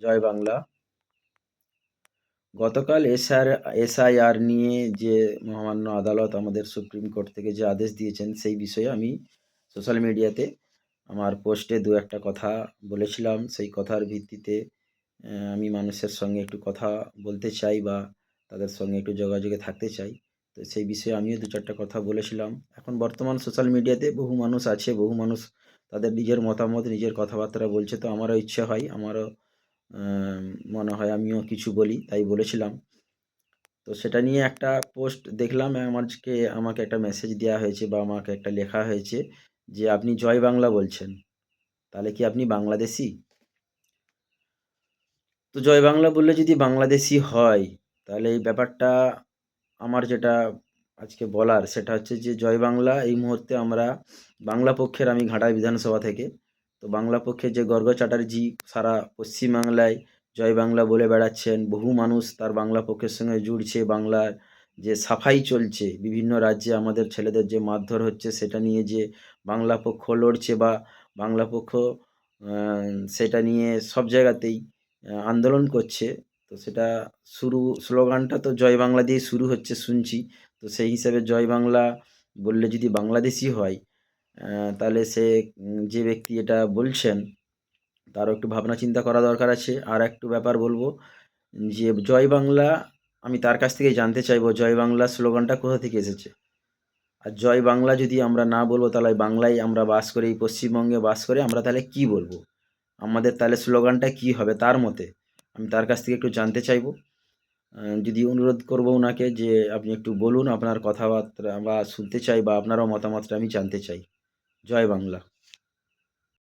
জয় বাংলা। গতকাল এসআইআর নিয়ে যে মহামান্য আদালত আমাদের সুপ্রিম কোর্ট থেকে যে আদেশ দিয়েছেন সেই বিষয়ে আমি সোশ্যাল মিডিয়াতে আমার পোস্টে দু একটা কথা বলেছিলাম। সেই কথার ভিত্তিতে আমি মানুষের সঙ্গে একটু কথা বলতে চাই বা তাদের সঙ্গে একটু যোগাযোগে থাকতে চাই। তো সেই বিষয়ে আমিও দু চারটা কথা বলেছিলাম। এখন বর্তমান সোশ্যাল মিডিয়াতে বহু মানুষ আছে, বহু মানুষ তাদের নিজের মতামত, নিজের কথাবার্তা বলছে। তো আমারও ইচ্ছে হয়, আমারও মনে হয় আমিও কিছু বলি, তাই বলেছিলাম। তো সেটা নিয়ে একটা পোস্ট দেখলাম, আমাকে একটা মেসেজ দেওয়া হয়েছে বা আমাকে একটা লেখা হয়েছে যে আপনি জয় বাংলা বলছেন, তাহলে কি আপনি বাংলাদেশি? তো জয় বাংলা বললে যদি বাংলাদেশি হয়, তাহলে এই ব্যাপারটা আমার যেটা আজকে বলার সেটা হচ্ছে যে জয় বাংলা এই মুহূর্তে আমরা বাংলা পক্ষের, আমি ঘাটাল বিধানসভা থেকে, তো বাংলা পক্ষে যে গর্গ চ্যাটার্জি সারা পশ্চিমবাংলায় জয় বাংলা বলে বেড়াচ্ছেন, বহু মানুষ তার বাংলা পক্ষের সঙ্গে জুড়ছে। বাংলার যে সাফাই চলছে বিভিন্ন রাজ্যে, আমাদের ছেলেদের যে মারধর হচ্ছে সেটা নিয়ে যে বাংলা পক্ষ লড়ছে বা বাংলা পক্ষ সেটা নিয়ে সব জায়গাতেই আন্দোলন করছে। তো সেটা স্লোগানটা তো জয় বাংলা দিয়ে শুরু হচ্ছে শুনছি। তো সেই হিসাবে জয় বাংলা বললে যদি বাংলাদেশি হয়, তাহলে সে যে ব্যক্তি এটা বলছেন তারও একটু ভাবনা চিন্তা করা দরকার আছে। আর একটু ব্যাপার বলবো যে জয় বাংলা, আমি তার কাছ থেকেই জানতে চাইবো জয় বাংলা স্লোগানটা কোথা থেকে এসেছে। আর জয় বাংলা যদি আমরা না বলবো, তাহলে বাংলায় আমরা বাস করি, এই পশ্চিমবঙ্গে বাস করে আমরা তাহলে কি বলবো, আমাদের তাহলে স্লোগানটা কি হবে তার মতে, আমি তার কাছ থেকে একটু জানতে চাইবো। যদি অনুরোধ করবো ওনাকে যে আপনি একটু বলুন আপনার কথাবার্তা, বা শুনতে চাই বা আপনারও মতামতটা আমি জানতে চাই। জয় বাংলা।